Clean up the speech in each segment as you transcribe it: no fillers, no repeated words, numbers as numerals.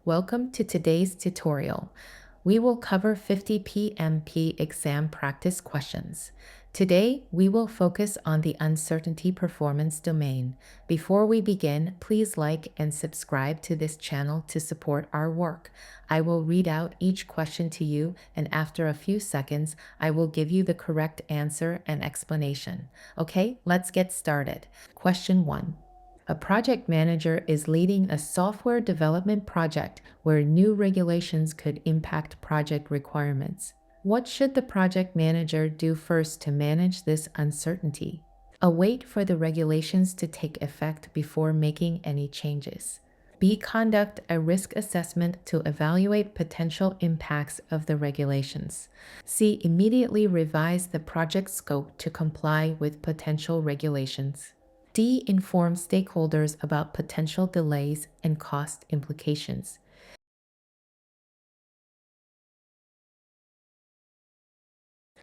Welcome to today's tutorial. We will cover 50 PMP exam practice questions. Today, we will focus on the uncertainty performance domain. Before we begin, please like and subscribe to this channel to support our work. I will read out each question to you, and after a few seconds, I will give you the correct answer and explanation. Okay, let's get started. Question 1. A project manager is leading a software development project where new regulations could impact project requirements. What should the project manager do first to manage this uncertainty? A. Wait for the regulations to take effect before making any changes. B. Conduct a risk assessment to evaluate potential impacts of the regulations. C. Immediately revise the project scope to comply with potential regulations. D. Inform stakeholders about potential delays and cost implications.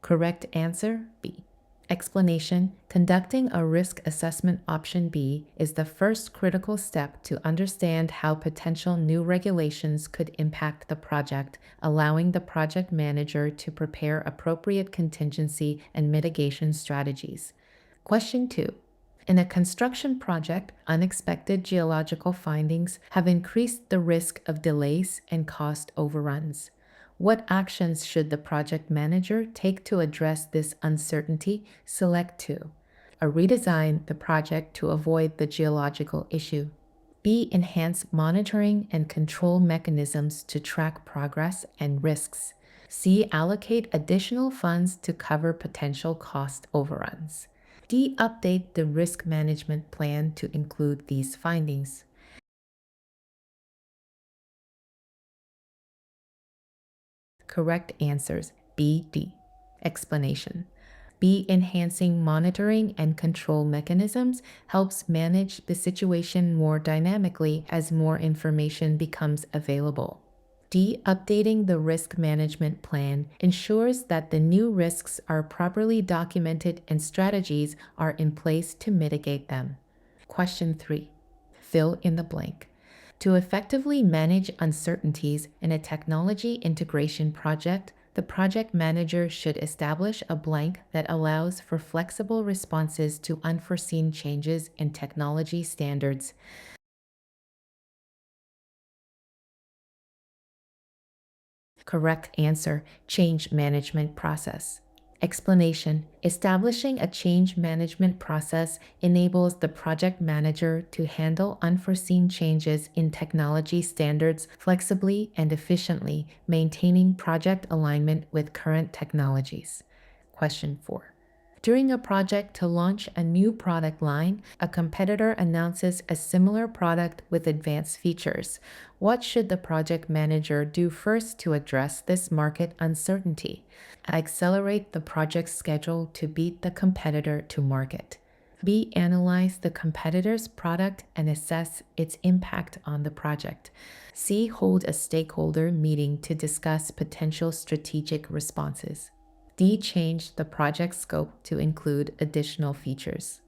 Correct answer B. Explanation. Conducting a risk assessment option B is the first critical step to understand how potential new regulations could impact the project, allowing the project manager to prepare appropriate contingency and mitigation strategies. Question 2. In a construction project, unexpected geological findings have increased the risk of delays and cost overruns. What actions should the project manager take to address this uncertainty? Select 2. A. Redesign the project to avoid the geological issue. B. Enhance monitoring and control mechanisms to track progress and risks. C. Allocate additional funds to cover potential cost overruns. D. Update the risk management plan to include these findings. Correct answers B, D. Explanation. B. Enhancing monitoring and control mechanisms helps manage the situation more dynamically as more information becomes available. D. Updating the risk management plan ensures that the new risks are properly documented and strategies are in place to mitigate them. Question 3. Fill in the blank. To effectively manage uncertainties in a technology integration project, the project manager should establish a blank that allows for flexible responses to unforeseen changes in technology standards. Correct answer, change management process. Explanation. Establishing a change management process enables the project manager to handle unforeseen changes in technology standards flexibly and efficiently, maintaining project alignment with current technologies. Question 4. During a project to launch a new product line, a competitor announces a similar product with advanced features. What should the project manager do first to address this market uncertainty? Accelerate the project schedule to beat the competitor to market. B. Analyze the competitor's product and assess its impact on the project. C. Hold a stakeholder meeting to discuss potential strategic responses. D. Change the project scope to include additional features.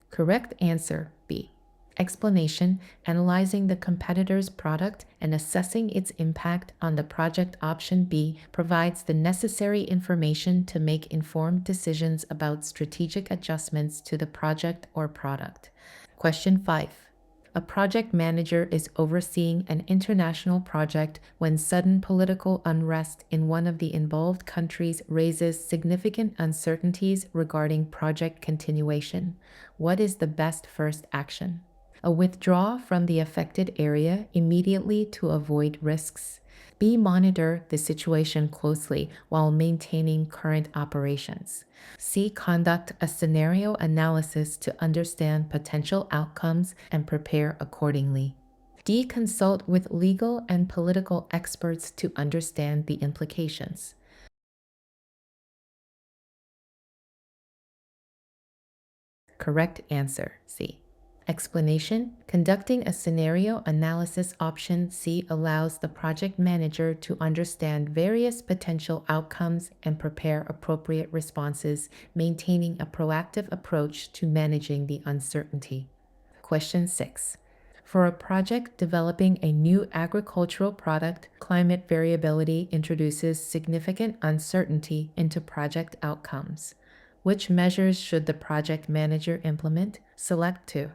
Correct answer B. Explanation. Analyzing the competitor's product and assessing its impact on the project. Option B provides the necessary information to make informed decisions about strategic adjustments to the project or product. Question 5. A project manager is overseeing an international project when sudden political unrest in one of the involved countries raises significant uncertainties regarding project continuation. What is the best first action? A. Withdraw from the affected area immediately to avoid risks. B. Monitor the situation closely while maintaining current operations. C. Conduct a scenario analysis to understand potential outcomes and prepare accordingly. D. Consult with legal and political experts to understand the implications. Correct answer C. Explanation: conducting a scenario analysis option C allows the project manager to understand various potential outcomes and prepare appropriate responses, maintaining a proactive approach to managing the uncertainty. Question 6. For a project developing a new agricultural product, climate variability introduces significant uncertainty into project outcomes. Which measures should the project manager implement? Select 2.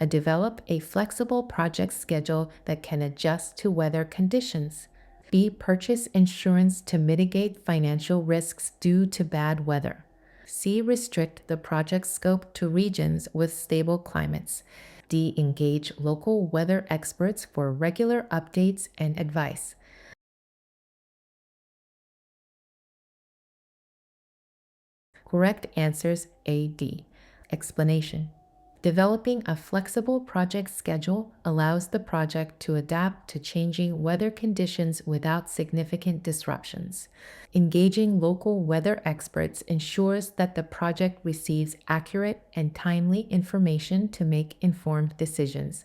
Develop a flexible project schedule that can adjust to weather conditions. B. Purchase insurance to mitigate financial risks due to bad weather. C. Restrict the project scope to regions with stable climates. D. Engage local weather experts for regular updates and advice. Correct answers A, D. Explanation: developing a flexible project schedule allows the project to adapt to changing weather conditions without significant disruptions. Engaging local weather experts ensures that the project receives accurate and timely information to make informed decisions.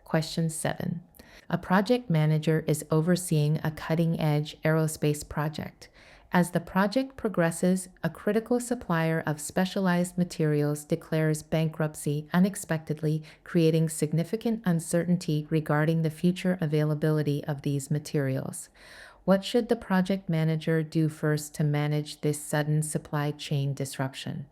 Question 7. A project manager is overseeing a cutting edge aerospace project. As the project progresses, a critical supplier of specialized materials declares bankruptcy unexpectedly, creating significant uncertainty regarding the future availability of these materials. What should the project manager do first to manage this sudden supply chain disruption?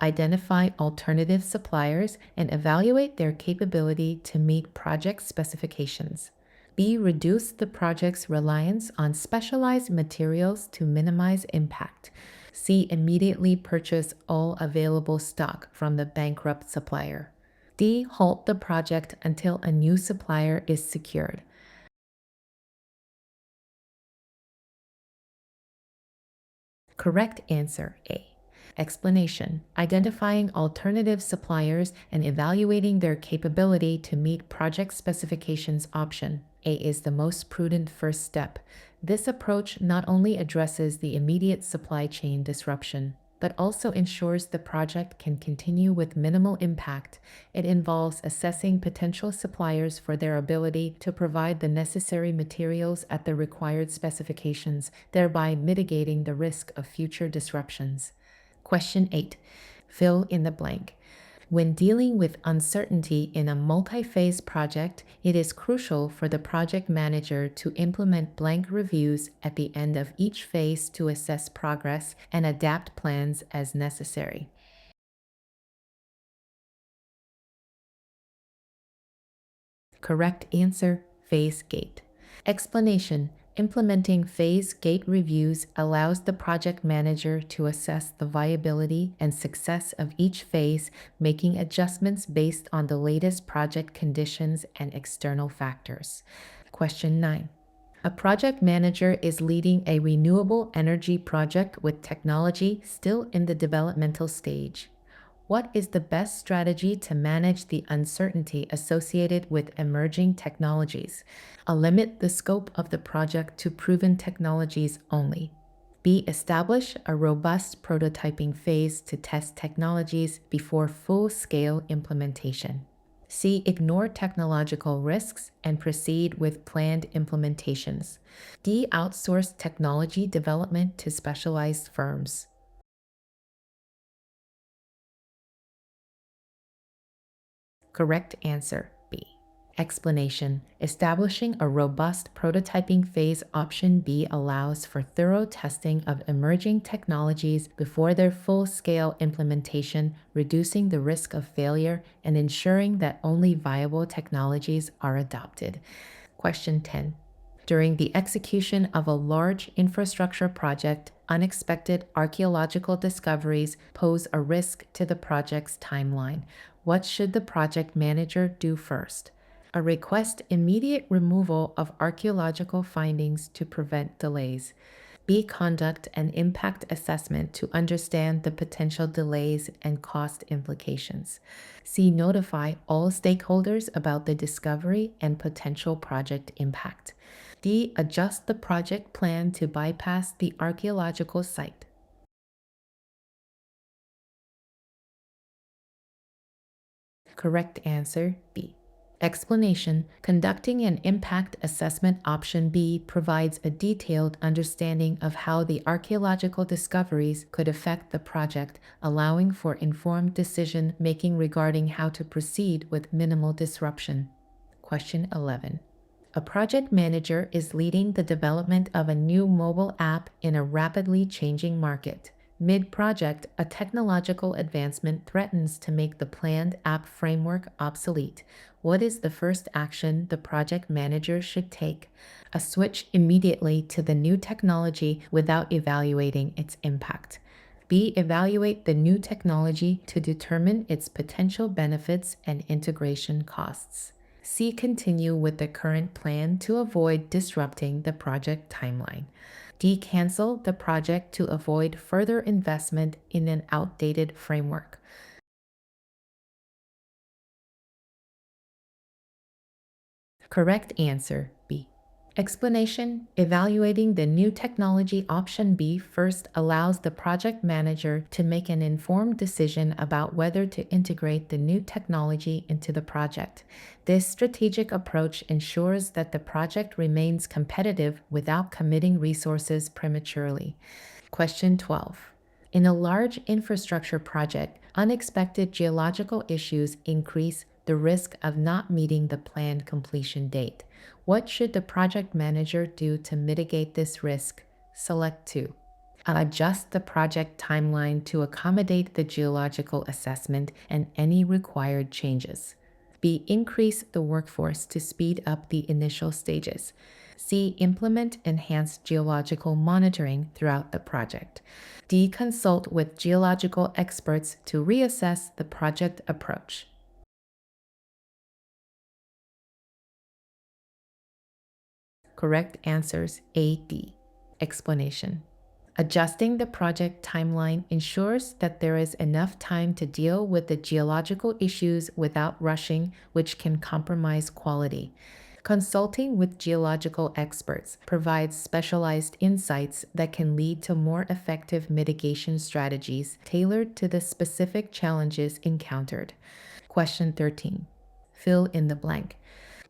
Identify alternative suppliers and evaluate their capability to meet project specifications. B. Reduce the project's reliance on specialized materials to minimize impact. C. Immediately purchase all available stock from the bankrupt supplier. D. Halt the project until a new supplier is secured. Correct answer A. Explanation: identifying alternative suppliers and evaluating their capability to meet project specifications. Option A is the most prudent first step. This approach not only addresses the immediate supply chain disruption, but also ensures the project can continue with minimal impact. It involves assessing potential suppliers for their ability to provide the necessary materials at the required specifications, thereby mitigating the risk of future disruptions. Question 8. Fill in the blank. When dealing with uncertainty in a multi-phase project, it is crucial for the project manager to implement blank reviews at the end of each phase to assess progress and adapt plans as necessary. Correct answer: phase gate. Explanation: implementing phase gate reviews allows the project manager to assess the viability and success of each phase, making adjustments based on the latest project conditions and external factors. Question 9. A project manager is leading a renewable energy project with technology still in the developmental stage. What is the best strategy to manage the uncertainty associated with emerging technologies? Limit the scope of the project to proven technologies only. B. Establish a robust prototyping phase to test technologies before full-scale implementation. C. Ignore technological risks and proceed with planned implementations. D. Outsource technology development to specialized firms. Correct answer B. Explanation: establishing a robust prototyping phase. Option B allows for thorough testing of emerging technologies before their full-scale implementation, reducing the risk of failure and ensuring that only viable technologies are adopted. Question 10. During the execution of a large infrastructure project, unexpected archaeological discoveries pose a risk to the project's timeline. What should the project manager do first? Request immediate removal of archaeological findings to prevent delays. B. Conduct an impact assessment to understand the potential delays and cost implications. C. Notify all stakeholders about the discovery and potential project impact. D. Adjust the project plan to bypass the archaeological site. Correct answer B. Explanation. Conducting an impact assessment option B provides a detailed understanding of how the archaeological discoveries could affect the project, allowing for informed decision making regarding how to proceed with minimal disruption. Question 11. A project manager is leading the development of a new mobile app in a rapidly changing market. Mid-project, a technological advancement threatens to make the planned app framework obsolete. What is the first action the project manager should take? A switch immediately to the new technology without evaluating its impact. B. Evaluate the new technology to determine its potential benefits and integration costs. C. Continue with the current plan to avoid disrupting the project timeline. D. Cancel the project to avoid further investment in an outdated framework. Correct answer B. Explanation. Evaluating the new technology option B first allows the project manager to make an informed decision about whether to integrate the new technology into the project. This strategic approach ensures that the project remains competitive without committing resources prematurely. Question 12. In a large infrastructure project, unexpected geological issues increase the risk of not meeting the planned completion date. What should the project manager do to mitigate this risk? Select 2. Adjust the project timeline to accommodate the geological assessment and any required changes. B. Increase the workforce to speed up the initial stages. C. Implement enhanced geological monitoring throughout the project. D. Consult with geological experts to reassess the project approach. Correct answers A, D. Explanation. Adjusting the project timeline ensures that there is enough time to deal with the geological issues without rushing, which can compromise quality. Consulting with geological experts provides specialized insights that can lead to more effective mitigation strategies tailored to the specific challenges encountered. Question 13. Fill in the blank.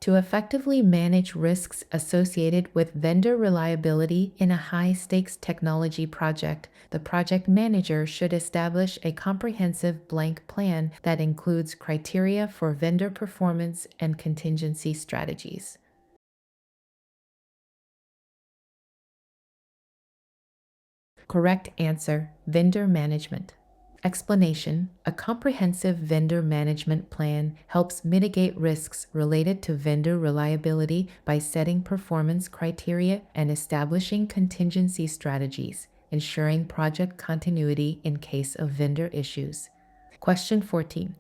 To effectively manage risks associated with vendor reliability in a high-stakes technology project, the project manager should establish a comprehensive blank plan that includes criteria for vendor performance and contingency strategies. Correct answer, vendor management. Explanation. A comprehensive vendor management plan helps mitigate risks related to vendor reliability by setting performance criteria and establishing contingency strategies, ensuring project continuity in case of vendor issues. Question 14.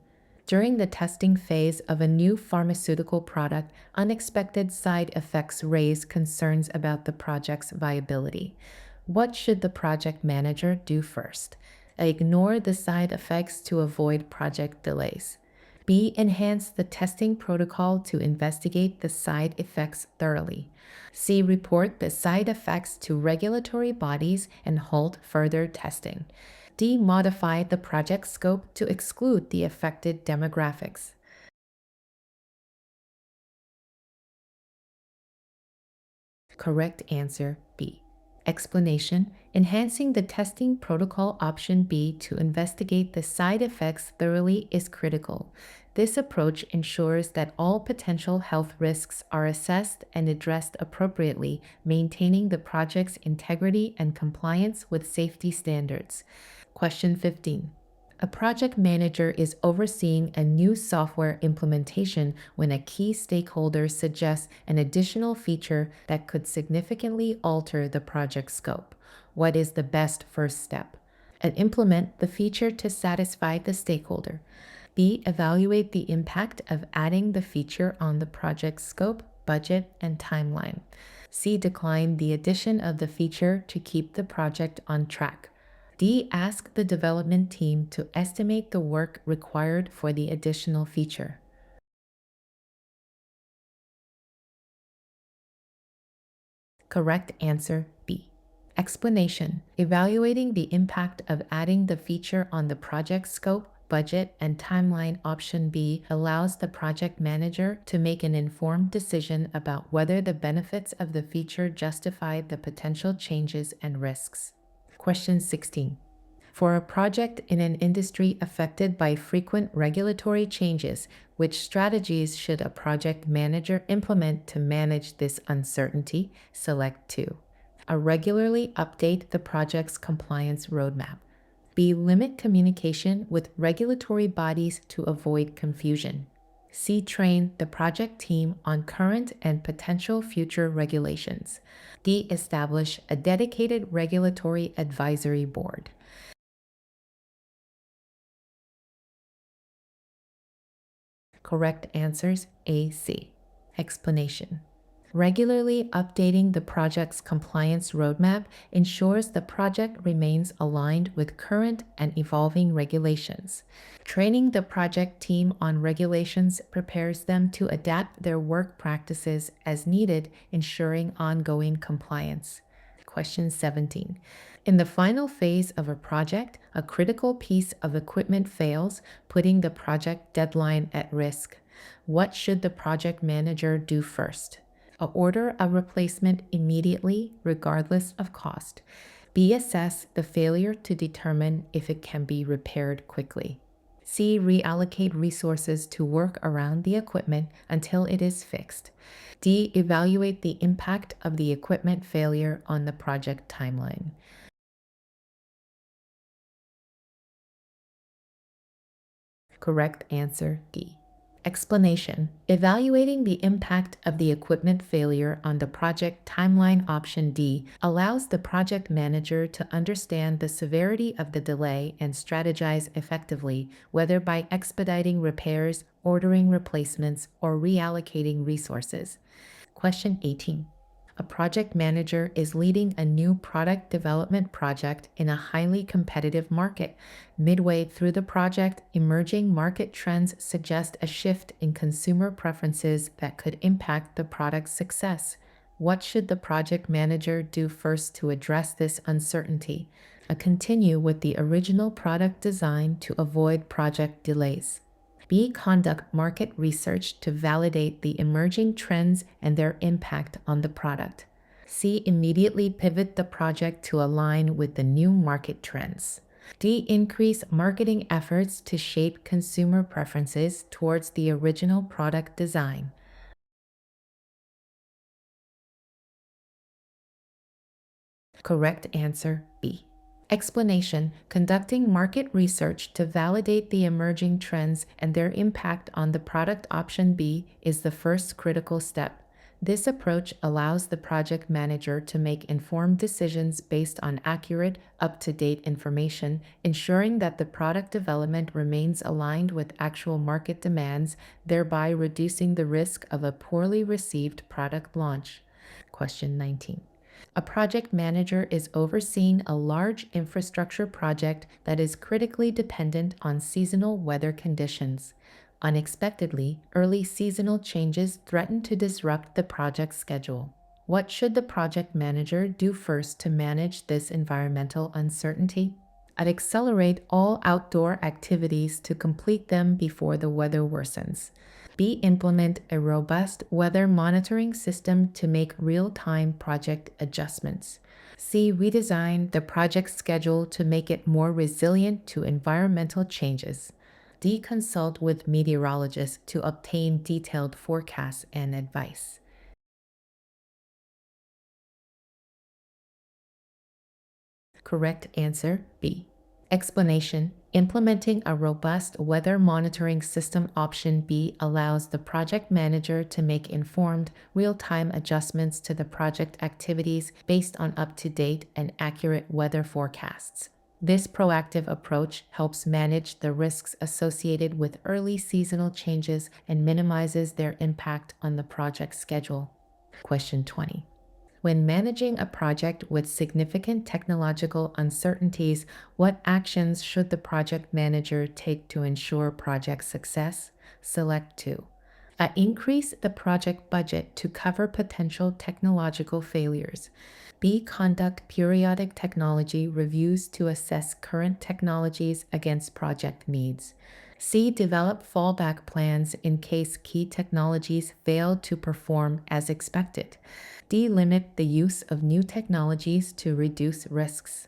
During the testing phase of a new pharmaceutical product, unexpected side effects raise concerns about the project's viability. What should the project manager do first? Ignore the side effects to avoid project delays. B. Enhance the testing protocol to investigate the side effects thoroughly. C. Report the side effects to regulatory bodies and halt further testing. D. Modify the project scope to exclude the affected demographics. Correct answer B. Explanation. Enhancing the testing protocol option B to investigate the side effects thoroughly is critical. This approach ensures that all potential health risks are assessed and addressed appropriately, maintaining the project's integrity and compliance with safety standards. Question 15. A project manager is overseeing a new software implementation when a key stakeholder suggests an additional feature that could significantly alter the project scope. What is the best first step? And implement the feature to satisfy the stakeholder. B. Evaluate the impact of adding the feature on the project scope, budget, and timeline. C. Decline the addition of the feature to keep the project on track. D. Ask the development team to estimate the work required for the additional feature. Correct answer B. Explanation. Evaluating the impact of adding the feature on the project scope, budget, and timeline. Option B allows the project manager to make an informed decision about whether the benefits of the feature justify the potential changes and risks. Question 16. For a project in an industry affected by frequent regulatory changes, which strategies should a project manager implement to manage this uncertainty? Select 2. A regularly update the project's compliance roadmap. B. Limit communication with regulatory bodies to avoid confusion. C. Train the project team on current and potential future regulations. D. Establish a dedicated regulatory advisory board. Correct answers A, C. Explanation. Regularly updating the project's compliance roadmap ensures the project remains aligned with current and evolving regulations. Training the project team on regulations prepares them to adapt their work practices as needed, ensuring ongoing compliance. Question 17. In the final phase of a project, a critical piece of equipment fails, putting the project deadline at risk. What should the project manager do first? A. Order a replacement immediately, regardless of cost. B. Assess the failure to determine if it can be repaired quickly. C. Reallocate resources to work around the equipment until it is fixed. D. Evaluate the impact of the equipment failure on the project timeline. Correct answer D. Explanation. Evaluating the impact of the equipment failure on the project timeline. Option D allows the project manager to understand the severity of the delay and strategize effectively, whether by expediting repairs, ordering replacements, or reallocating resources. Question 18. A project manager is leading a new product development project in a highly competitive market. Midway through the project, emerging market trends suggest a shift in consumer preferences that could impact the product's success. What should the project manager do first to address this uncertainty? Continue with the original product design to avoid project delays. B. Conduct market research to validate the emerging trends and their impact on the product. C. Immediately pivot the project to align with the new market trends. D. Increase marketing efforts to shape consumer preferences towards the original product design. Correct answer B. Explanation. Conducting market research to validate the emerging trends and their impact on the product. Option B is the first critical step. This approach allows the project manager to make informed decisions based on accurate, up-to-date information, ensuring that the product development remains aligned with actual market demands, thereby reducing the risk of a poorly received product launch. Question 19. A project manager is overseeing a large infrastructure project that is critically dependent on seasonal weather conditions. Unexpectedly, early seasonal changes threaten to disrupt the project schedule. What should the project manager do first to manage this environmental uncertainty? I'd accelerate all outdoor activities to complete them before the weather worsens. B. Implement a robust weather monitoring system to make real-time project adjustments. C. Redesign the project schedule to make it more resilient to environmental changes. D. Consult with meteorologists to obtain detailed forecasts and advice. Correct answer B. Explanation. Implementing a robust weather monitoring system. Option B allows the project manager to make informed, real-time adjustments to the project activities based on up-to-date and accurate weather forecasts. This proactive approach helps manage the risks associated with early seasonal changes and minimizes their impact on the project schedule. Question 20. When managing a project with significant technological uncertainties, what actions should the project manager take to ensure project success? Select 2. Increase the project budget to cover potential technological failures. B. Conduct periodic technology reviews to assess current technologies against project needs. C. Develop fallback plans in case key technologies fail to perform as expected. D. Limit the use of new technologies to reduce risks.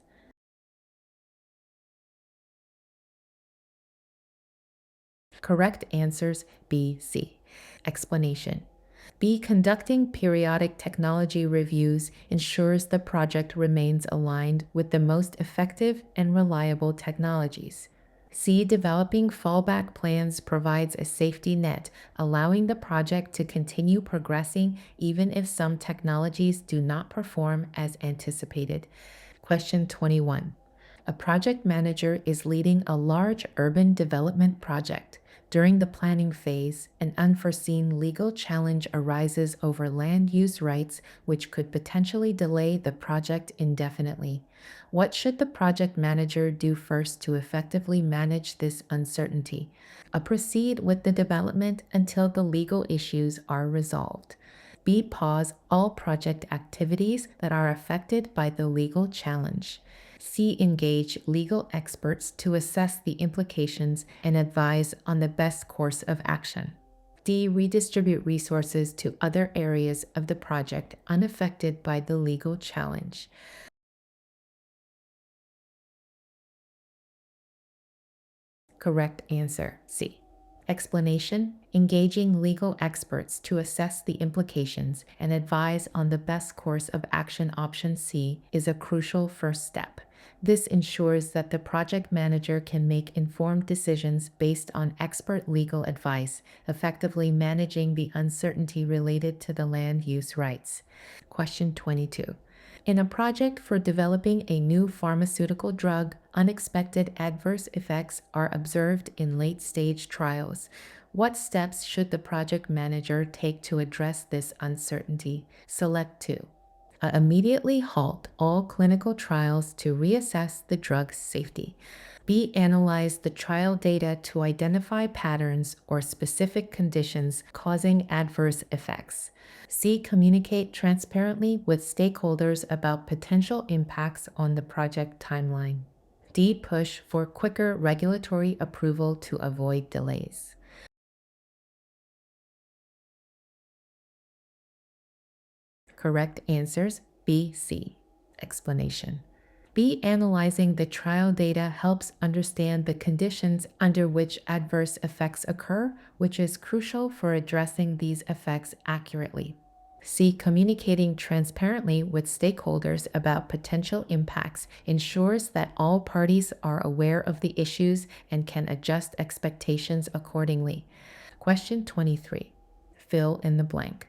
Correct answers B, C. Explanation. B. Conducting periodic technology reviews ensures the project remains aligned with the most effective and reliable technologies. C. Developing fallback plans provides a safety net, allowing the project to continue progressing even if some technologies do not perform as anticipated. Question 21. A project manager is leading a large urban development project. During the planning phase, an unforeseen legal challenge arises over land use rights, which could potentially delay the project indefinitely. What should the project manager do first to effectively manage this uncertainty? Proceed with the development until the legal issues are resolved. B. Pause all project activities that are affected by the legal challenge. C. Engage legal experts to assess the implications and advise on the best course of action. D. Redistribute resources to other areas of the project unaffected by the legal challenge. Correct answer C. Explanation. Engaging legal experts to assess the implications and advise on the best course of action option C is a crucial first step. This ensures that the project manager can make informed decisions based on expert legal advice, effectively managing the uncertainty related to the land use rights. Question 22. In a project for developing a new pharmaceutical drug, unexpected adverse effects are observed in late-stage trials. What steps should the project manager take to address this uncertainty? Select 2. Immediately halt all clinical trials to reassess the drug's safety. B. Analyze the trial data to identify patterns or specific conditions causing adverse effects. C. Communicate transparently with stakeholders about potential impacts on the project timeline. D. Push for quicker regulatory approval to avoid delays. Correct answers B, C. Explanation. B. Analyzing the trial data helps understand the conditions under which adverse effects occur, which is crucial for addressing these effects accurately. C. Communicating transparently with stakeholders about potential impacts ensures that all parties are aware of the issues and can adjust expectations accordingly. Question 23. Fill in the blank.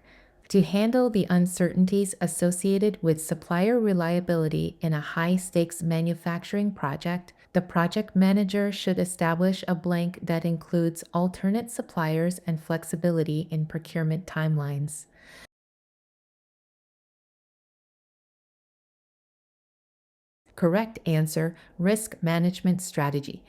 To handle the uncertainties associated with supplier reliability in a high-stakes manufacturing project, the project manager should establish a blank that includes alternate suppliers and flexibility in procurement timelines. Correct answer, risk management strategy.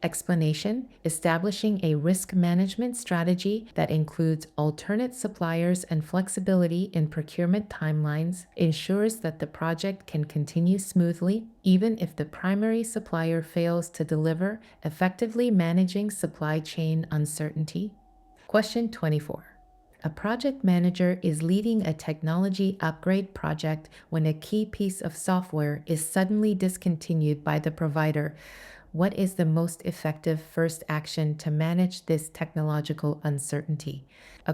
Explanation, establishing a risk management strategy that includes alternate suppliers and flexibility in procurement timelines ensures that the project can continue smoothly even if the primary supplier fails to deliver, effectively managing supply chain uncertainty. Question 24. A project manager is leading a technology upgrade project when a key piece of software is suddenly discontinued by the provider. What is the most effective first action to manage this technological uncertainty?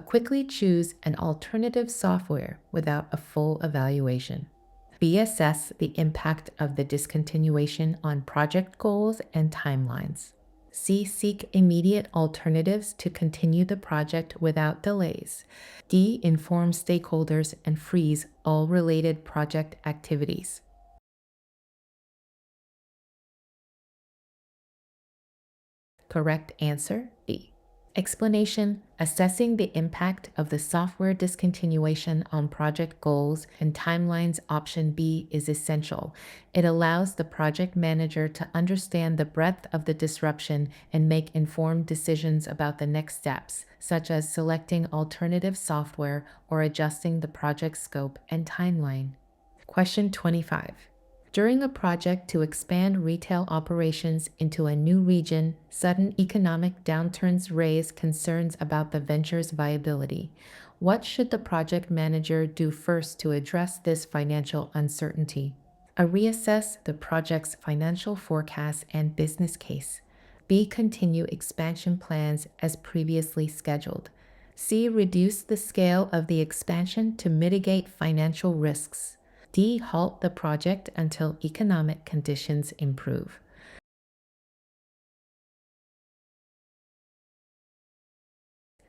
Quickly choose an alternative software without a full evaluation. B. Assess the impact of the discontinuation on project goals and timelines. C. Seek immediate alternatives to continue the project without delays. D. Inform stakeholders and freeze all related project activities. Correct answer B. Explanation: assessing the impact of the software discontinuation on project goals and timelines. Option B is essential. It allows the project manager to understand the breadth of the disruption and make informed decisions about the next steps, such as selecting alternative software or adjusting the project scope and timeline. Question 25. During a project to expand retail operations into a new region, sudden economic downturns raise concerns about the venture's viability. What should the project manager do first to address this financial uncertainty? A. Reassess the project's financial forecast and business case. B. Continue expansion plans as previously scheduled. C. Reduce the scale of the expansion to mitigate financial risks. D. Halt the project until economic conditions improve.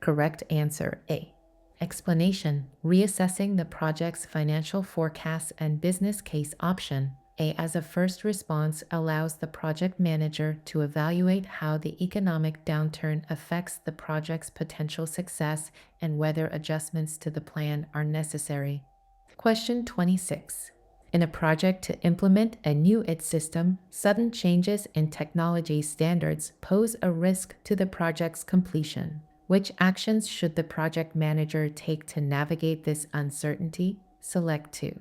Correct answer A. Explanation: reassessing the project's financial forecast and business case. Option A, as a first response, allows the project manager to evaluate how the economic downturn affects the project's potential success and whether adjustments to the plan are necessary. Question 26. In a project to implement a new IT system, sudden changes in technology standards pose a risk to the project's completion. Which actions should the project manager take to navigate this uncertainty? Select 2.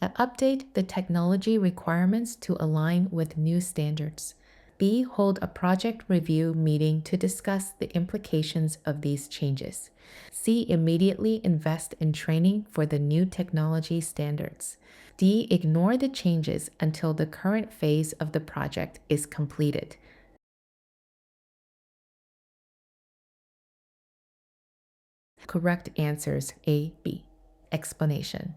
Update the technology requirements to align with new standards. B. Hold a project review meeting to discuss the implications of these changes. C. Immediately invest in training for the new technology standards. D. Ignore the changes until the current phase of the project is completed. Correct answers A, B. Explanation: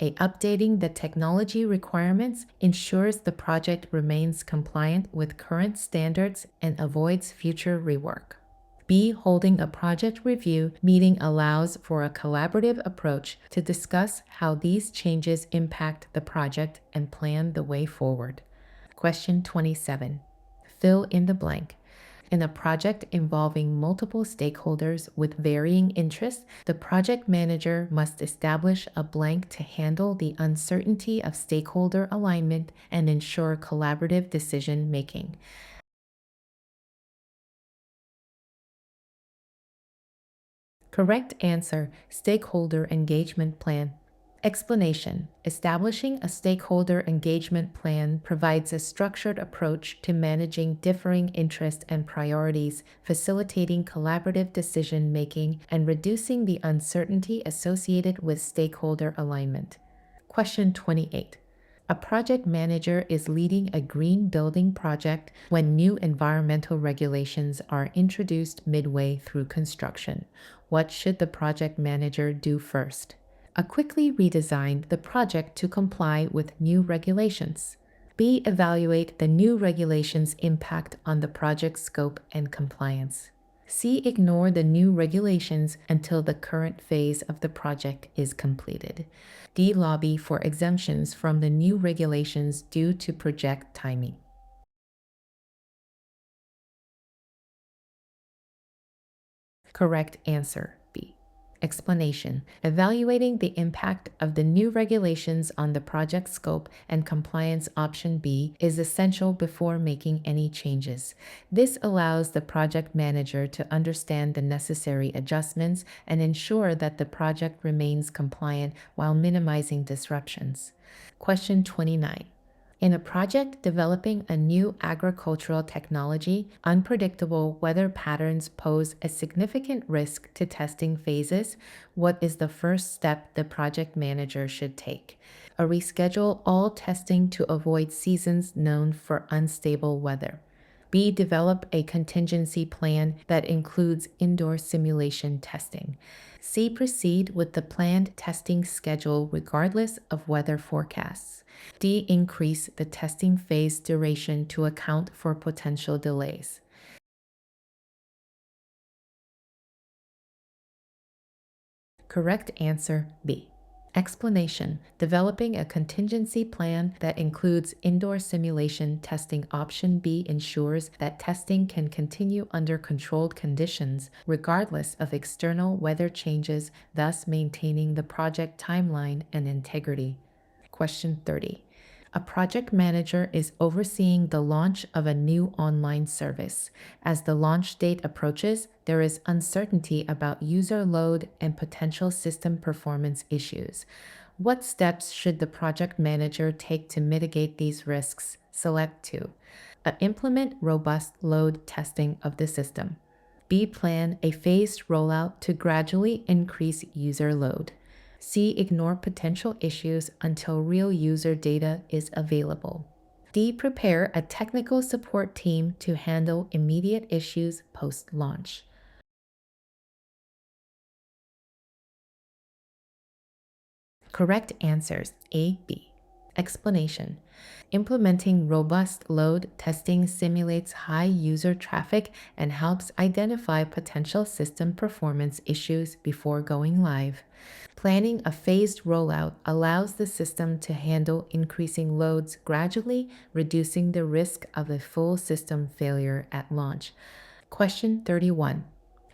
A. Updating the technology requirements ensures the project remains compliant with current standards and avoids future rework. B. Holding a project review meeting allows for a collaborative approach to discuss how these changes impact the project and plan the way forward. Question 27. Fill in the blank. In a project involving multiple stakeholders with varying interests, the project manager must establish a blank to handle the uncertainty of stakeholder alignment and ensure collaborative decision making. Correct answer: stakeholder engagement plan. Explanation: establishing a stakeholder engagement plan provides a structured approach to managing differing interests and priorities, facilitating collaborative decision making, and reducing the uncertainty associated with stakeholder alignment. Question 28. A project manager is leading a green building project when new environmental regulations are introduced midway through construction. What should the project manager do first? A. Quickly redesign the project to comply with new regulations. B. Evaluate the new regulations' impact on the project scope and compliance. C. Ignore the new regulations until the current phase of the project is completed. D. Lobby for exemptions from the new regulations due to project timing. Correct answer B. Explanation: evaluating the impact of the new regulations on the project scope and compliance. Option B is essential before making any changes. This allows the project manager to understand the necessary adjustments and ensure that the project remains compliant while minimizing disruptions. Question 29. In a project developing a new agricultural technology, unpredictable weather patterns pose a significant risk to testing phases. What is the first step the project manager should take? A. Reschedule all testing to avoid seasons known for unstable weather. B. Develop a contingency plan that includes indoor simulation testing. C. Proceed with the planned testing schedule regardless of weather forecasts. D. Increase the testing phase duration to account for potential delays. Correct answer B. Explanation: developing a contingency plan that includes indoor simulation testing. Option B ensures that testing can continue under controlled conditions, regardless of external weather changes, thus maintaining the project timeline and integrity. Question 30. A project manager is overseeing the launch of a new online service. As the launch date approaches, there is uncertainty about user load and potential system performance issues. What steps should the project manager take to mitigate these risks? Select 2. Implement robust load testing of the system. B. Plan a phased rollout to gradually increase user load. C. Ignore potential issues until real user data is available. D. Prepare a technical support team to handle immediate issues post-launch. Correct answers: A, B. Explanation: implementing robust load testing simulates high user traffic and helps identify potential system performance issues before going live. Planning a phased rollout allows the system to handle increasing loads gradually, reducing the risk of a full system failure at launch. Question 31.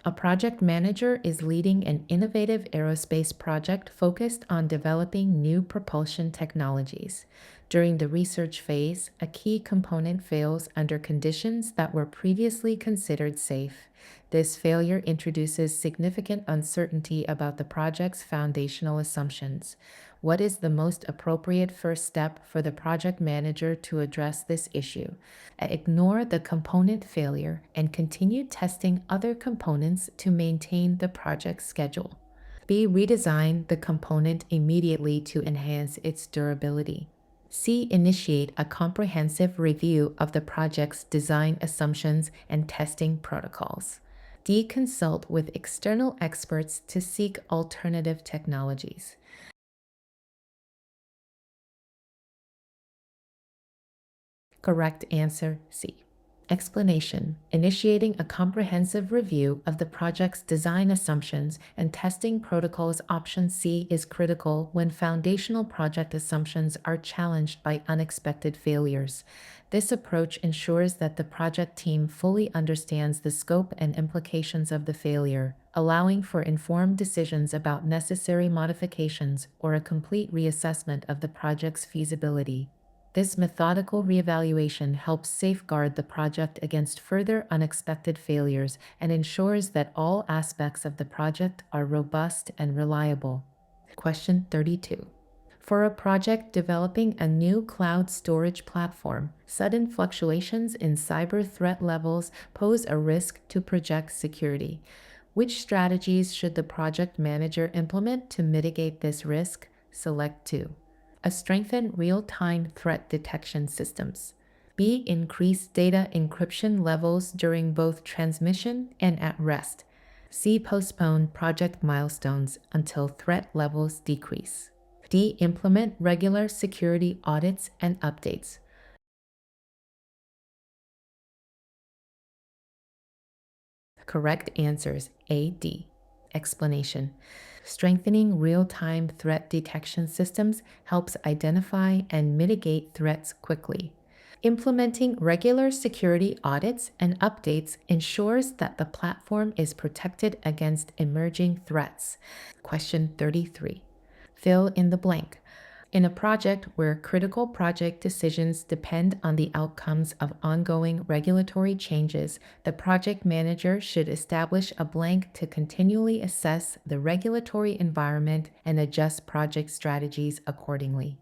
A project manager is leading an innovative aerospace project focused on developing new propulsion technologies. During the research phase, a key component fails under conditions that were previously considered safe. This failure introduces significant uncertainty about the project's foundational assumptions. What is the most appropriate first step for the project manager to address this issue? Ignore the component failure and continue testing other components to maintain the project schedule. B. Redesign the component immediately to enhance its durability. C. Initiate a comprehensive review of the project's design assumptions and testing protocols. D. Consult with external experts to seek alternative technologies. Correct answer: C. Explanation: initiating a comprehensive review of the project's design assumptions and testing protocols. Option C is critical when foundational project assumptions are challenged by unexpected failures. This approach ensures that the project team fully understands the scope and implications of the failure, allowing for informed decisions about necessary modifications or a complete reassessment of the project's feasibility. This methodical reevaluation helps safeguard the project against further unexpected failures and ensures that all aspects of the project are robust and reliable. Question 32. For a project developing a new cloud storage platform, sudden fluctuations in cyber threat levels pose a risk to project security. Which strategies should the project manager implement to mitigate this risk? Select 2. Strengthen real-time threat detection systems. B. Increase data encryption levels during both transmission and at rest. C. Postpone project milestones until threat levels decrease. D. Implement regular security audits and updates. Correct answers: A, D. Explanation: strengthening real-time threat detection systems helps identify and mitigate threats quickly. Implementing regular security audits and updates ensures that the platform is protected against emerging threats. Question 33. Fill in the blank. In a project where critical project decisions depend on the outcomes of ongoing regulatory changes, the project manager should establish a blank to continually assess the regulatory environment and adjust project strategies accordingly.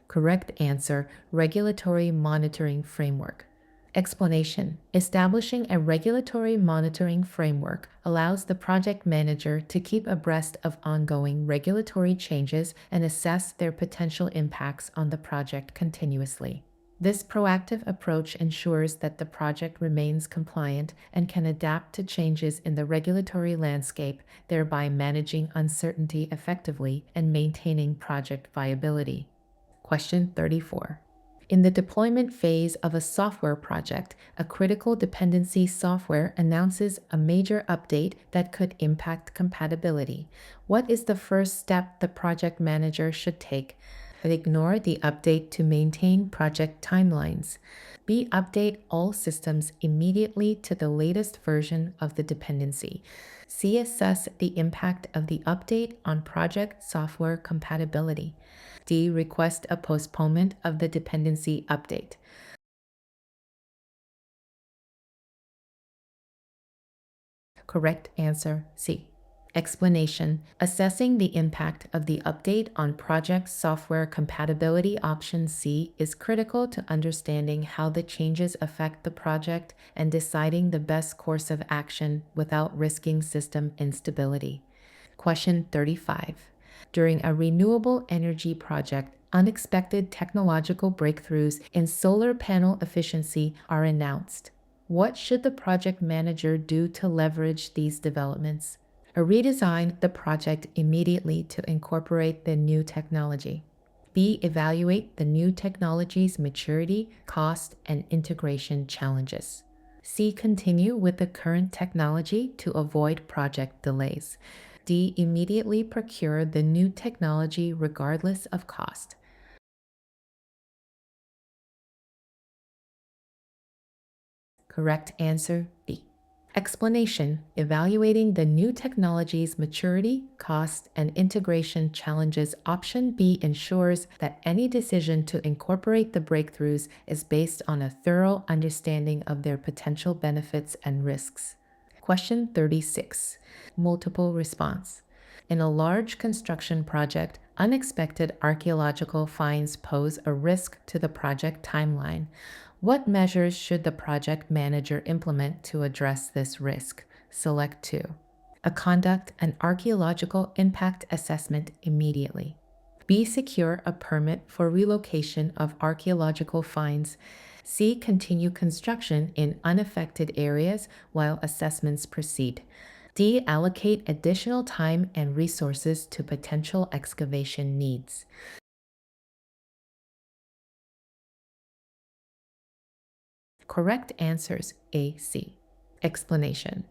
Correct answer: regulatory monitoring framework. Explanation: establishing a regulatory monitoring framework allows the project manager to keep abreast of ongoing regulatory changes and assess their potential impacts on the project continuously. This proactive approach ensures that the project remains compliant and can adapt to changes in the regulatory landscape, thereby managing uncertainty effectively and maintaining project viability. Question 34. In the deployment phase of a software project, a critical dependency software announces a major update that could impact compatibility. What is the first step the project manager should take? Ignore the update to maintain project timelines. B. Update all systems immediately to the latest version of the dependency. C. Assess the impact of the update on project software compatibility. D. Request a postponement of the dependency update. Correct answer C. Explanation. Assessing the impact of the update on project software compatibility option C is critical to understanding how the changes affect the project and deciding the best course of action without risking system instability. Question 35. During a renewable energy project, unexpected technological breakthroughs in solar panel efficiency are announced. What should the project manager do to leverage these developments? Redesign the project immediately to incorporate the new technology. B. Evaluate the new technology's maturity, cost, and integration challenges. C. Continue with the current technology to avoid project delays. D. Immediately procure the new technology regardless of cost. Correct answer B. Explanation. Evaluating the new technology's maturity, cost, and integration challenges. Option B ensures that any decision to incorporate the breakthroughs is based on a thorough understanding of their potential benefits and risks. Question 36. Multiple response. In a large construction project, unexpected archaeological finds pose a risk to the project timeline. What measures should the project manager implement to address this risk? Select 2. Conduct an archaeological impact assessment immediately. B. Secure a permit for relocation of archaeological finds. C. Continue construction in unaffected areas while assessments proceed. D. Allocate additional time and resources to potential excavation needs. Correct answers A, C. Explanation.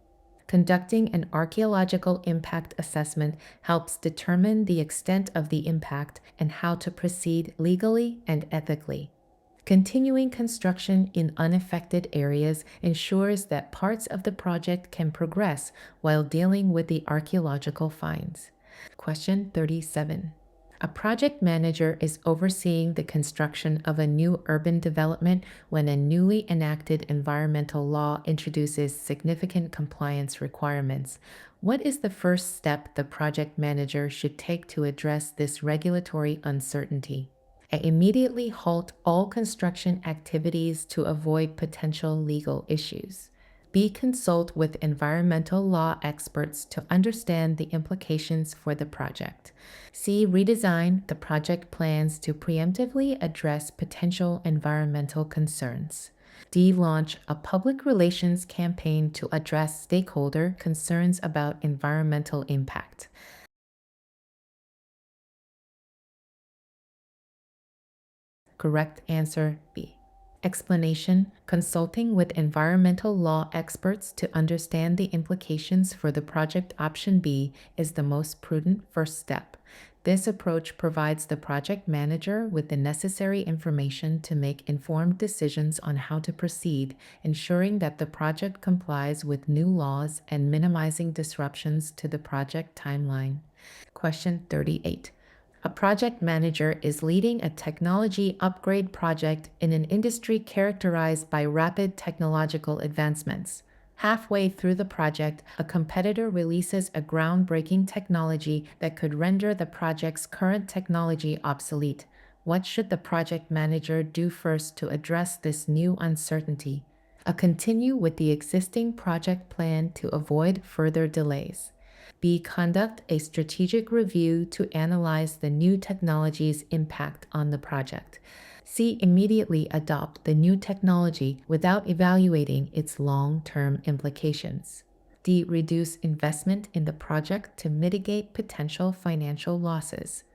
Conducting an archaeological impact assessment helps determine the extent of the impact and how to proceed legally and ethically. Continuing construction in unaffected areas ensures that parts of the project can progress while dealing with the archaeological finds. Question 37. A project manager is overseeing the construction of a new urban development when a newly enacted environmental law introduces significant compliance requirements. What is the first step the project manager should take to address this regulatory uncertainty? Immediately halt all construction activities to avoid potential legal issues. B. Consult with environmental law experts to understand the implications for the project. C. Redesign the project plans to preemptively address potential environmental concerns. D. Launch a public relations campaign to address stakeholder concerns about environmental impact. Correct answer B. Explanation. Consulting with environmental law experts to understand the implications for the project. Option B is the most prudent first step. This approach provides the project manager with the necessary information to make informed decisions on how to proceed, ensuring that the project complies with new laws and minimizing disruptions to the project timeline. Question 38. A project manager is leading a technology upgrade project in an industry characterized by rapid technological advancements. Halfway through the project, a competitor releases a groundbreaking technology that could render the project's current technology obsolete. What should the project manager do first to address this new uncertainty? Continue with the existing project plan to avoid further delays. B. Conduct a strategic review to analyze the new technology's impact on the project. C. Immediately adopt the new technology without evaluating its long-term implications. D. Reduce investment in the project to mitigate potential financial losses.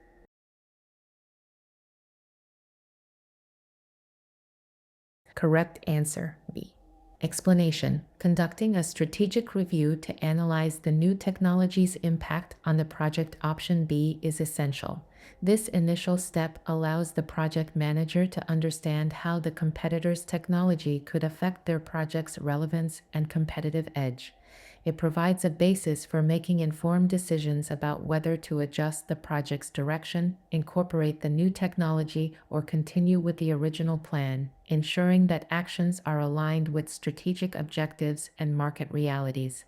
Correct answer B. Explanation. Conducting a strategic review to analyze the new technology's impact on the project. Option B is essential. This initial step allows the project manager to understand how the competitor's technology could affect their project's relevance and competitive edge. It provides a basis for making informed decisions about whether to adjust the project's direction, incorporate the new technology, or continue with the original plan, ensuring that actions are aligned with strategic objectives and market realities.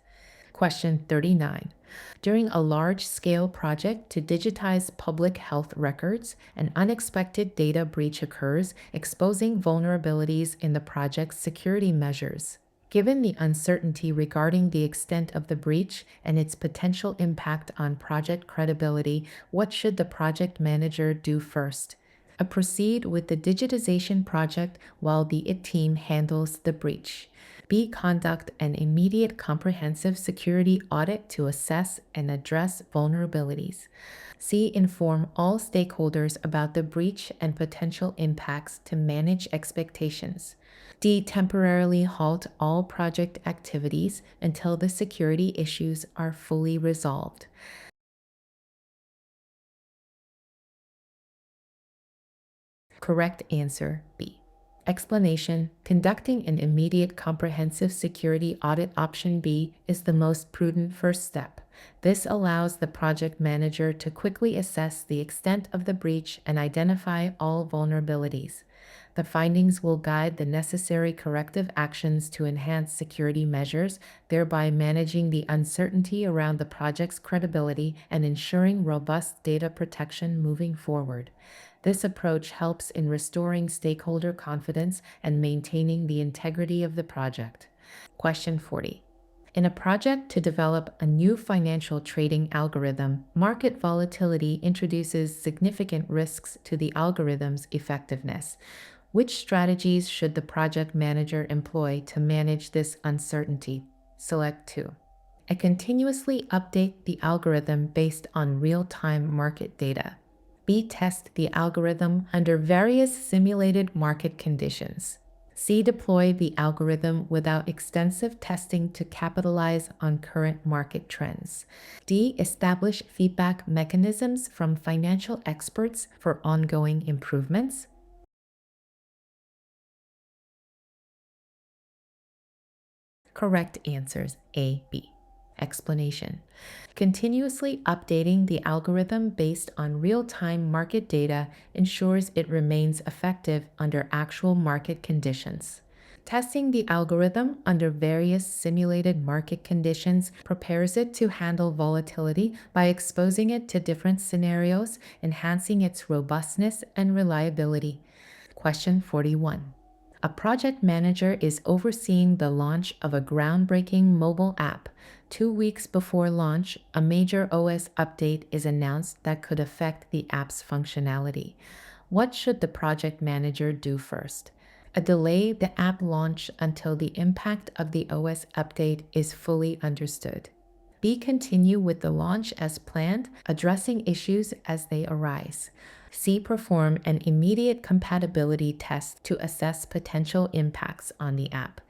Question 39. During a large-scale project to digitize public health records, an unexpected data breach occurs, exposing vulnerabilities in the project's security measures. Given the uncertainty regarding the extent of the breach and its potential impact on project credibility, what should the project manager do first? A. Proceed with the digitization project while the IT team handles the breach. B. Conduct an immediate comprehensive security audit to assess and address vulnerabilities. C. Inform all stakeholders about the breach and potential impacts to manage expectations. D. Temporarily halt all project activities until the security issues are fully resolved. Correct answer B. Explanation. Conducting an immediate comprehensive security audit. Option B is the most prudent first step. This allows the project manager to quickly assess the extent of the breach and identify all vulnerabilities. The findings will guide the necessary corrective actions to enhance security measures, thereby managing the uncertainty around the project's credibility and ensuring robust data protection moving forward. This approach helps in restoring stakeholder confidence and maintaining the integrity of the project. Question 40. In a project to develop a new financial trading algorithm, market volatility introduces significant risks to the algorithm's effectiveness. Which strategies should the project manager employ to manage this uncertainty? Select 2. A. Continuously update the algorithm based on real-time market data. B. Test the algorithm under various simulated market conditions. C. Deploy the algorithm without extensive testing to capitalize on current market trends. D. Establish feedback mechanisms from financial experts for ongoing improvements. Correct answers A, B. Explanation. Continuously updating the algorithm based on real-time market data ensures it remains effective under actual market conditions. Testing the algorithm under various simulated market conditions prepares it to handle volatility by exposing it to different scenarios, enhancing its robustness and reliability. Question 41. A project manager is overseeing the launch of a groundbreaking mobile app. 2 weeks before launch, a major OS update is announced that could affect the app's functionality. What should the project manager do first? A. Delay the app launch until the impact of the OS update is fully understood. B. Continue with the launch as planned, addressing issues as they arise. C. Perform an immediate compatibility test to assess potential impacts on the app.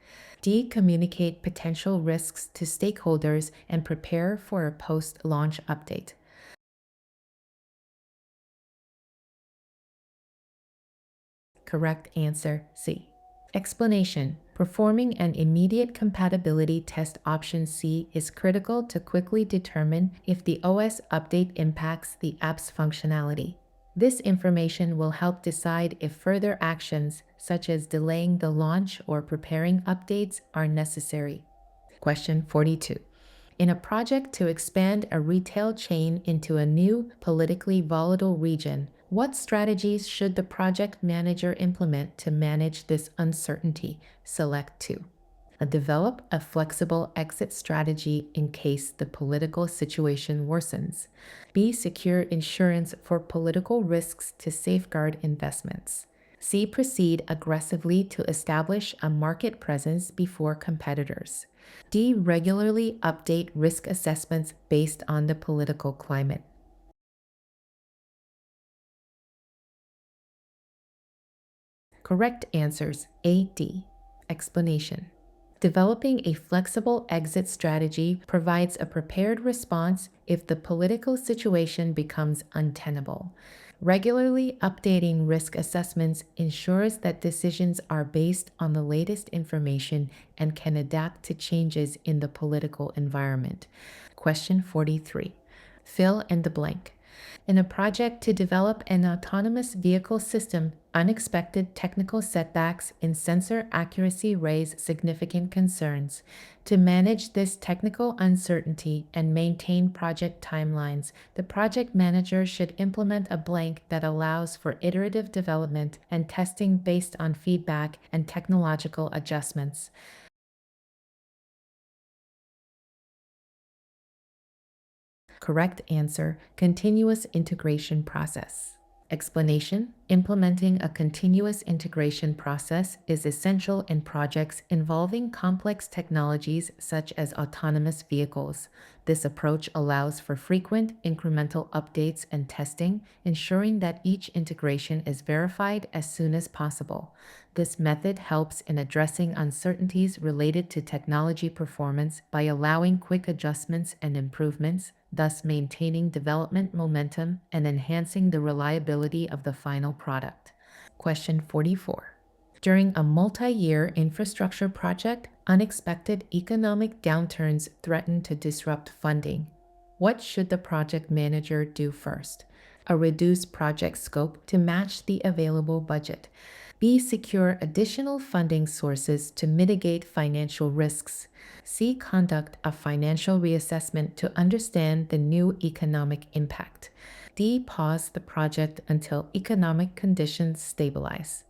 D. Communicate potential risks to stakeholders and prepare for a post-launch update. Correct answer C. Explanation. Performing an immediate compatibility test. Option C is critical to quickly determine if the OS update impacts the app's functionality. This information will help decide if further actions, such as delaying the launch or preparing updates, are necessary. Question 42. In a project to expand a retail chain into a new, politically volatile region, what strategies should the project manager implement to manage this uncertainty? Select 2. Develop a flexible exit strategy in case the political situation worsens. B. Secure insurance for political risks to safeguard investments. C. Proceed aggressively to establish a market presence before competitors. D. Regularly update risk assessments based on the political climate. Correct answers A, D. Explanation. Developing a flexible exit strategy provides a prepared response if the political situation becomes untenable. Regularly updating risk assessments ensures that decisions are based on the latest information and can adapt to changes in the political environment. Question 43. Fill in the blank. In a project to develop an autonomous vehicle system, unexpected technical setbacks in sensor accuracy raise significant concerns. To manage this technical uncertainty and maintain project timelines, the project manager should implement a blank that allows for iterative development and testing based on feedback and technological adjustments. Correct answer, continuous integration process. Explanation. Implementing a continuous integration process is essential in projects involving complex technologies such as autonomous vehicles. This approach allows for frequent incremental updates and testing, ensuring that each integration is verified as soon as possible. This method helps in addressing uncertainties related to technology performance by allowing quick adjustments and improvements, thus maintaining development momentum and enhancing the reliability of the final product. Question 44. During a multi-year infrastructure project, unexpected economic downturns threaten to disrupt funding. What should the project manager do first? A reduce project scope to match the available budget. B. Secure additional funding sources to mitigate financial risks. C. Conduct a financial reassessment to understand the new economic impact. D. Pause the project until economic conditions stabilize.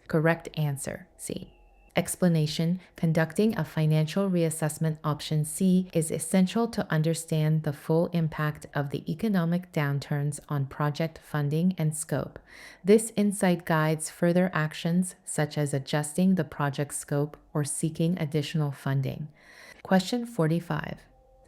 Correct answer C. Explanation. Conducting a financial reassessment option C is essential to understand the full impact of the economic downturns on project funding and scope. This insight guides further actions such as adjusting the project scope or seeking additional funding. Question 45.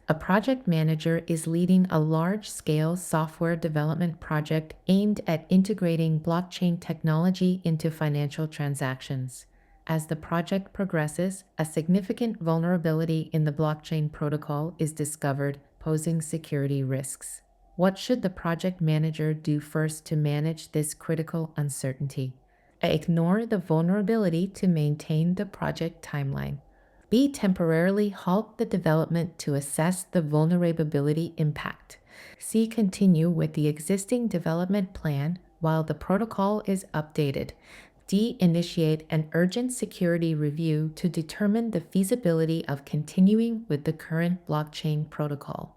A project manager is leading a large-scale software development project aimed at integrating blockchain technology into financial transactions. As the project progresses, a significant vulnerability in the blockchain protocol is discovered, posing security risks. What should the project manager do first to manage this critical uncertainty? A. Ignore the vulnerability to maintain the project timeline. B. Temporarily halt the development to assess the vulnerability impact. C. Continue with the existing development plan while the protocol is updated. D. Initiate an urgent security review to determine the feasibility of continuing with the current blockchain protocol.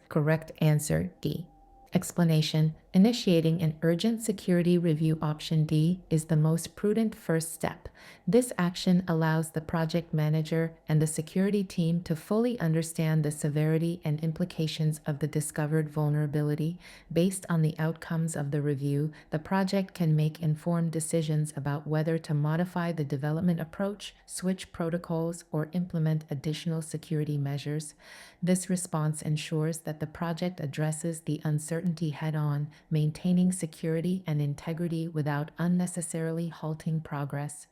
Correct answer D. Explanation. Initiating an urgent security review option D is the most prudent first step. This action allows the project manager and the security team to fully understand the severity and implications of the discovered vulnerability. Based on the outcomes of the review, the project can make informed decisions about whether to modify the development approach, switch protocols, or implement additional security measures. This response ensures that the project addresses the uncertainty head-on, maintaining security and integrity without unnecessarily halting progress.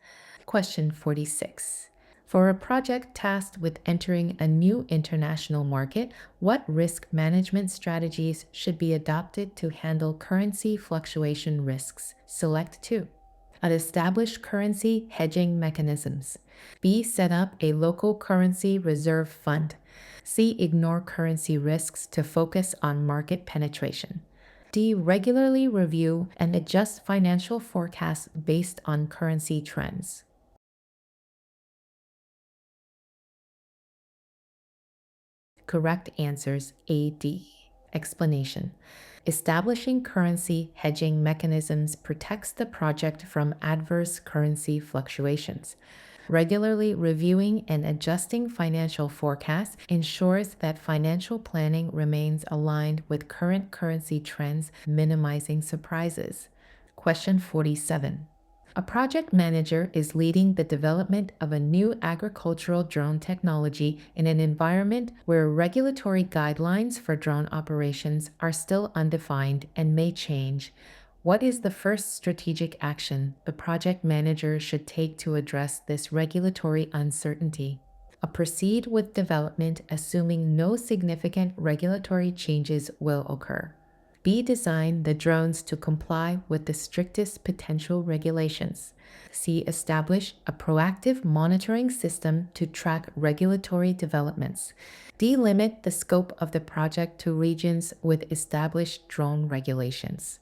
Question 46. For a project tasked with entering a new international market, what risk management strategies should be adopted to handle currency fluctuation risks? Select 2. Establish currency hedging mechanisms. B. Set up a local currency reserve fund. C. Ignore currency risks to focus on market penetration. D. Regularly review and adjust financial forecasts based on currency trends. Correct answers A, D. Explanation. Establishing currency hedging mechanisms protects the project from adverse currency fluctuations. Regularly reviewing and adjusting financial forecasts ensures that financial planning remains aligned with current currency trends, minimizing surprises. Question 47. A project manager is leading the development of a new agricultural drone technology in an environment where regulatory guidelines for drone operations are still undefined and may change. What is the first strategic action the project manager should take to address this regulatory uncertainty? A proceed with development assuming no significant regulatory changes will occur. B. Design the drones to comply with the strictest potential regulations. C. Establish a proactive monitoring system to track regulatory developments. D. Limit the scope of the project to regions with established drone regulations.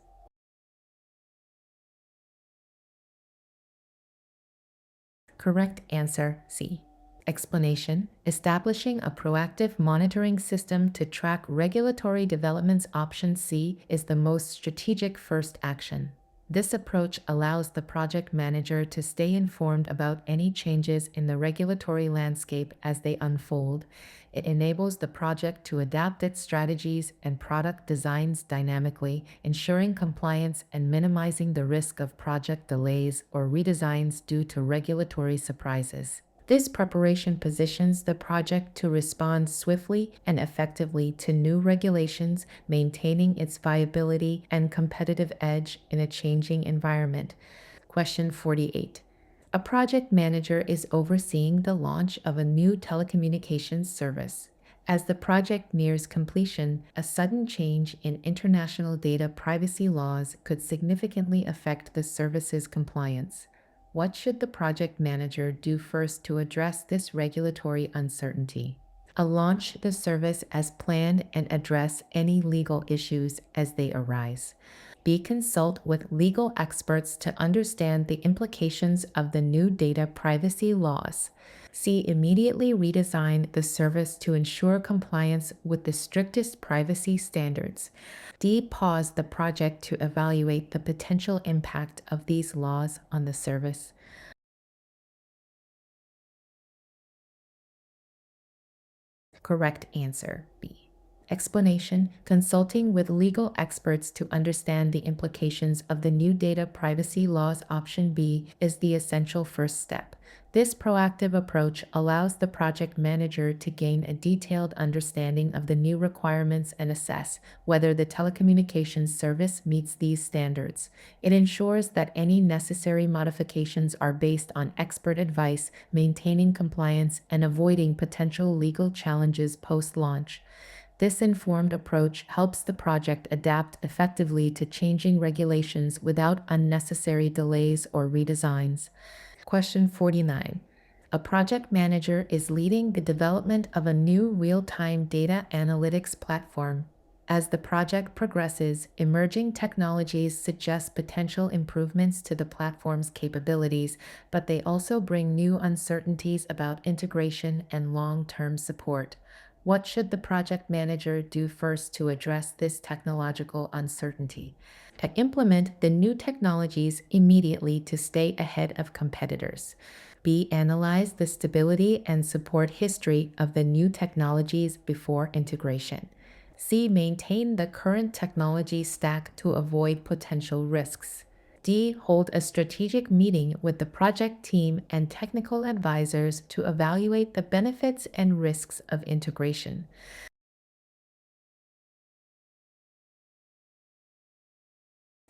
Correct answer C. Explanation: establishing a proactive monitoring system to track regulatory developments. Option C is the most strategic first action. This approach allows the project manager to stay informed about any changes in the regulatory landscape as they unfold. It enables the project to adapt its strategies and product designs dynamically, ensuring compliance and minimizing the risk of project delays or redesigns due to regulatory surprises. This preparation positions the project to respond swiftly and effectively to new regulations, maintaining its viability and competitive edge in a changing environment. Question 48. A project manager is overseeing the launch of a new telecommunications service. As the project nears completion, a sudden change in international data privacy laws could significantly affect the service's compliance. What should the project manager do first to address this regulatory uncertainty? A. Launch the service as planned and address any legal issues as they arise. B. Consult with legal experts to understand the implications of the new data privacy laws. C. Immediately redesign the service to ensure compliance with the strictest privacy standards. D. Pause the project to evaluate the potential impact of these laws on the service. Correct answer B. Explanation: consulting with legal experts to understand the implications of the new data privacy laws. Option B is the essential first step. This proactive approach allows the project manager to gain a detailed understanding of the new requirements and assess whether the telecommunications service meets these standards. It ensures that any necessary modifications are based on expert advice, maintaining compliance and avoiding potential legal challenges post-launch. This informed approach helps the project adapt effectively to changing regulations without unnecessary delays or redesigns. Question 49. A project manager is leading the development of a new real-time data analytics platform. As the project progresses, emerging technologies suggest potential improvements to the platform's capabilities, but they also bring new uncertainties about integration and long-term support. What should the project manager do first to address this technological uncertainty? To implement the new technologies immediately to stay ahead of competitors. B. Analyze the stability and support history of the new technologies before integration. C. Maintain the current technology stack to avoid potential risks. D. Hold a strategic meeting with the project team and technical advisors to evaluate the benefits and risks of integration.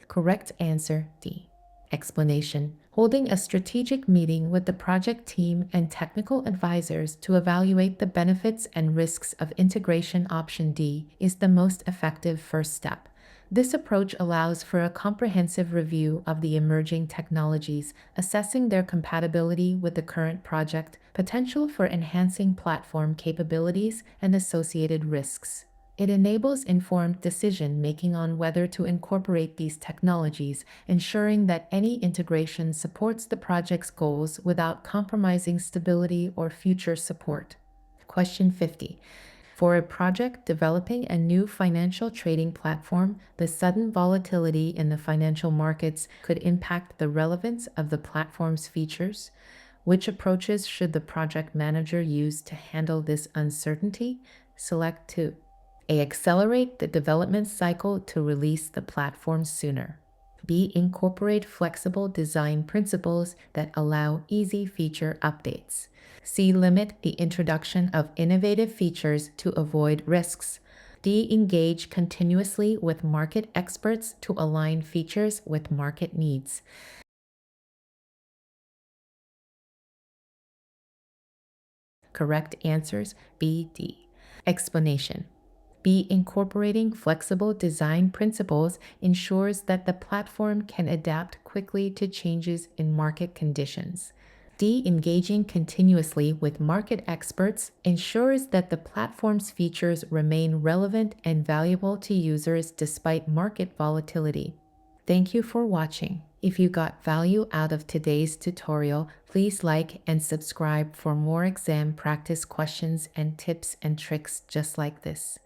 Correct answer D. Explanation: holding a strategic meeting with the project team and technical advisors to evaluate the benefits and risks of integration. Option D is the most effective first step. This approach allows for a comprehensive review of the emerging technologies, assessing their compatibility with the current project, potential for enhancing platform capabilities, and associated risks. It enables informed decision-making on whether to incorporate these technologies, ensuring that any integration supports the project's goals without compromising stability or future support. Question 50. For a project developing a new financial trading platform, the sudden volatility in the financial markets could impact the relevance of the platform's features. Which approaches should the project manager use to handle this uncertainty? Select 2. A. Accelerate the development cycle to release the platform sooner. B. Incorporate flexible design principles that allow easy feature updates. C. Limit the introduction of innovative features to avoid risks. D. Engage continuously with market experts to align features with market needs. Correct answers B, D. Explanation. B. Incorporating flexible design principles ensures that the platform can adapt quickly to changes in market conditions. D. Engaging continuously with market experts ensures that the platform's features remain relevant and valuable to users despite market volatility. Thank you for watching. If you got value out of today's tutorial, please like and subscribe for more exam practice questions and tips and tricks just like this.